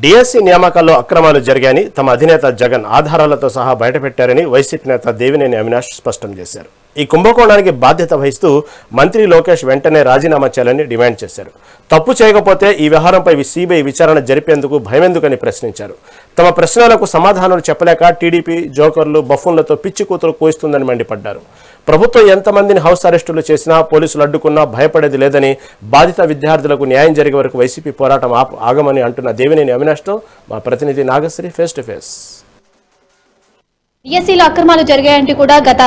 DSC నియామకాల్లో అక్రమాలు జరిగాయని తమ అధినేత జగన్ ఆధారాలతో సహా బయటపెట్టారని వైసీపీ నేత దేవినేని అవినాష్ స్పష్టం చేశారు. ఈ కుంభకోణానికి బాధ్యత వహిస్తూ మంత్రి లోకేష్ వెంటనే రాజీనామా చేయాలని డిమాండ్ చేశారు. తప్పు చేయకపోతే ఈ వ్యవహారంపై సిబిఐ విచారణ జరిపేందుకు భయమెందుకని ప్రశ్నించారు. తమ ప్రశ్నలకు సమాధానాలు చెప్పలేక టీడీపీ జోకర్లు బఫూన్లతో పిచ్చి కూతురు కోయిస్తుందని మండిపడ్డారు. ప్రభుత్వం ఎంతమందిని హౌస్ అరెస్టులు చేసినా పోలీసులు అడ్డుకున్నా భయపడేది లేదని, బాధిత విద్యార్థులకు న్యాయం జరిగే వరకు వైసీపీ పోరాటం ఆగమని అంటున్న దేవినేని అవినాష్తో మా ప్రతినిధి నాగశ్రీ ఫేస్ టు ఫేస్. డిఎస్సీలో అక్రమాలు జరిగాయంటే కూడా గత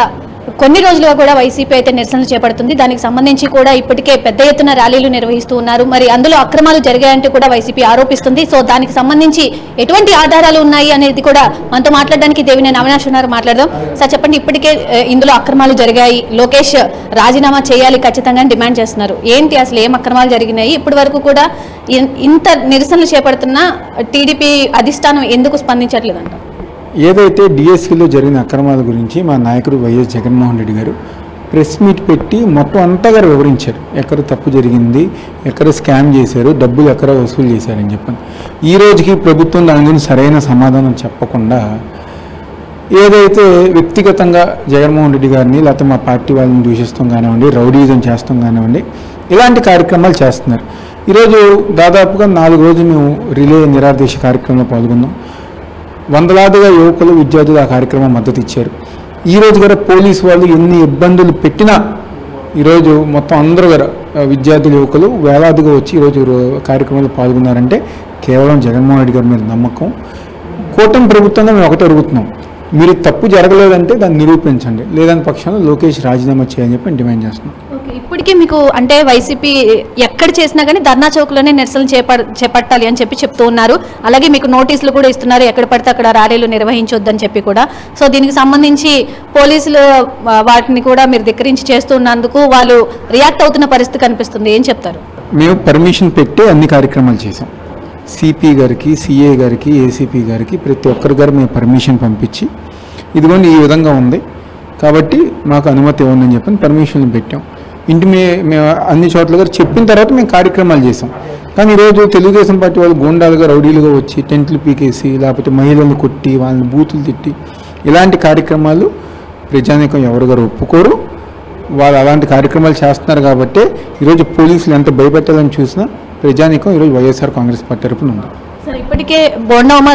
కొన్ని రోజులుగా కూడా వైసీపీ అయితే నిరసనలు చేపడుతుంది. దానికి సంబంధించి కూడా ఇప్పటికే పెద్ద ఎత్తున ర్యాలీలు నిర్వహిస్తూ ఉన్నారు. మరి అందులో అక్రమాలు జరిగాయంటే కూడా వైసీపీ ఆరోపిస్తుంది. సో దానికి సంబంధించి ఎటువంటి ఆధారాలు ఉన్నాయి అనేది కూడా మనతో మాట్లాడడానికి దేవినేని అవినాష్ ఉన్నారు. మాట్లాడదాం. సార్ చెప్పండి, ఇప్పటికే ఇందులో అక్రమాలు జరిగాయి, లోకేష్ రాజీనామా చేయాలి ఖచ్చితంగా డిమాండ్ చేస్తున్నారు. ఏంటి అసలు ఏం అక్రమాలు జరిగినాయి? ఇప్పటి వరకు కూడా ఇంత నిరసనలు చేపడుతున్న టీడీపీ అధిష్టానం ఎందుకు స్పందించట్లేదంట? ఏదైతే డిఎస్సిలో జరిగిన అక్రమాల గురించి మా నాయకుడు వైఎస్ జగన్మోహన్ రెడ్డి గారు ప్రెస్ మీట్ పెట్టి మొత్తం అంతా గారు వివరించారు. ఎక్కడ తప్పు జరిగింది, ఎక్కడ స్కామ్ చేశారు, డబ్బులు ఎక్కడ వసూలు చేశారని చెప్పని. ఈ రోజుకి ప్రభుత్వం దాని గురించి సరైన సమాధానం చెప్పకుండా ఏదైతే వ్యక్తిగతంగా జగన్మోహన్ రెడ్డి గారిని లేకపోతే మా పార్టీ వాళ్ళని దూషిస్తాం కానివ్వండి, రౌడీజం చేస్తాం కానివ్వండి, ఇలాంటి కార్యక్రమాలు చేస్తున్నారు. ఈరోజు దాదాపుగా 4 రోజులు మేము రిలే నిరాదేశ కార్యక్రమంలో పాల్గొన్నాం. వందలాదిగా యువకులు విద్యార్థులు ఆ కార్యక్రమం మద్దతు ఇచ్చారు. ఈరోజు గారు పోలీసు వాళ్ళు ఎన్ని ఇబ్బందులు పెట్టినా ఈరోజు మొత్తం అందరూ గారు విద్యార్థులు యువకులు వేలాదిగా వచ్చి ఈరోజు కార్యక్రమంలో పాల్గొన్నారంటే కేవలం జగన్మోహన్ రెడ్డి గారి మీద నమ్మకం. కూటమి ప్రభుత్వంగా మేము ఒకటే అడుగుతున్నాం, మీరు తప్పు జరగలేదంటే దాన్ని నిరూపించండి, లేదని పక్షంలో లోకేష్ రాజీనామా చేయాలని చెప్పి డిమాండ్ చేస్తున్నాం. ఇప్పటికీ మీకు అంటే వైసీపీ ఎక్కడ చేసినా కానీ ధర్నా చౌక్లోనే నిరసనలు చేపట్టాలి అని చెప్పి చెప్తూ ఉన్నారు. అలాగే మీకు నోటీసులు కూడా ఇస్తున్నారు, ఎక్కడ పడితే అక్కడ ర్యాలీలు నిర్వహించొద్దని చెప్పి కూడా. సో దీనికి సంబంధించి పోలీసులు వాటిని కూడా మీరు ధిక్కరించి చేస్తున్నందుకు వాళ్ళు రియాక్ట్ అవుతున్న పరిస్థితి కనిపిస్తుంది. ఏం చెప్తారు? మేము పర్మిషన్ పెట్టి అన్ని కార్యక్రమాలు చేసాం. సిపి గారికి, సిఏ గారికి, ఏసీపీ గారికి ప్రతి ఒక్కరి గారు మేము పర్మిషన్ పంపించి ఇదిగోండి ఈ విధంగా ఉంది కాబట్టి మాకు అనుమతి ఇవ్వండి చెప్పని పర్మిషన్లు పెట్టాం. మేము అన్ని చోట్ల గారు చెప్పిన తర్వాత మేము కార్యక్రమాలు చేసాం. కానీ ఈరోజు తెలుగుదేశం పార్టీ వాళ్ళు గూండాలుగా రౌడీలుగా వచ్చి టెంట్లు పీకేసి లేకపోతే మహిళలను కొట్టి వాళ్ళని బూతులు తిట్టి ఇలాంటి కార్యక్రమాలు ప్రజానీకం ఎవరు గారు ఒప్పుకోరు. వాళ్ళు అలాంటి కార్యక్రమాలు చేస్తున్నారు కాబట్టి ఈరోజు పోలీసులు ఎంత భయపెట్టాలని చూసినా ప్రజానీకం ఈరోజు వైఎస్ఆర్ కాంగ్రెస్ పార్టీ తరపున ఉంది. సార్ ఇప్పటికే బోండమ్మ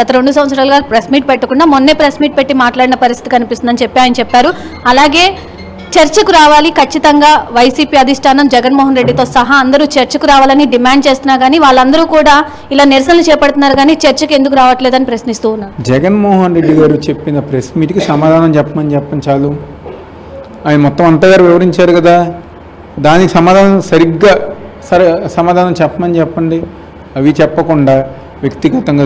గత 2 సంవత్సరాలుగా ప్రెస్ మీట్ పెట్టకుండా మొన్నే ప్రెస్ మీట్ పెట్టి మాట్లాడిన పరిస్థితి కనిపిస్తుందని చెప్పి ఆయన చెప్పారు. అలాగే చర్చకు రావాలి ఖచ్చితంగా వైసీపీ అధిష్టానం జగన్మోహన్ రెడ్డితో సహా అందరూ చర్చకు రావాలని డిమాండ్ చేస్తున్నా కానీ వాళ్ళందరూ కూడా ఇలా నిరసనలు చేపడుతున్నారు కానీ చర్చకు ఎందుకు రావట్లేదని ప్రశ్నిస్తూ ఉన్నారు. జగన్మోహన్ రెడ్డి గారు చెప్పిన ప్రెస్ మీట్కి సమాధానం చెప్పని చాలు. ఆయన మొత్తం అంతా గారు వివరించారు కదా, దానికి సమాధానం చెప్పండి. అవి చెప్పకుండా వ్యక్తిగతంగా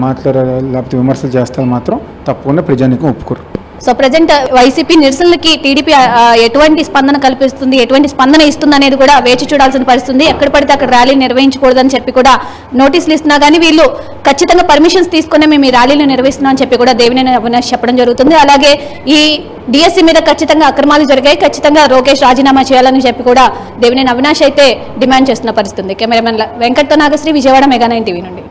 మాట్లాడాలి లేకపోతే విమర్శలు చేస్తారు మాత్రం తప్పకుండా ప్రజానీకం ఒప్పుకోరు. సో ప్రజెంట్ వైసీపీ నిరసనలకి టీడీపీ ఎటువంటి స్పందన కల్పిస్తుంది, ఎటువంటి స్పందన ఇస్తుంది అనేది కూడా వేచి చూడాల్సిన పరిస్థితుంది. ఎక్కడ పడితే అక్కడ ర్యాలీ నిర్వహించకూడదని చెప్పి కూడా నోటీసులు ఇస్తున్నా కానీ వీళ్ళు ఖచ్చితంగా పర్మిషన్స్ తీసుకునే మేము ఈ ర్యాలీలు నిర్వహిస్తున్నాం అని చెప్పి కూడా దేవినేని అవినాష్ చెప్పడం జరుగుతుంది. అలాగే ఈ డిఎస్సీ మీద ఖచ్చితంగా అక్రమాలు జరిగాయి, ఖచ్చితంగా లోకేష్ రాజీనామా చేయాలని చెప్పి కూడా దేవినేని అవినాష్ అయితే డిమాండ్ చేస్తున్న పరిస్థితుంది. కెమెరామెన్ వెంకట్తో నాగశ్రీ, విజయవాడ, మెగా 9 టీవీ నుండి.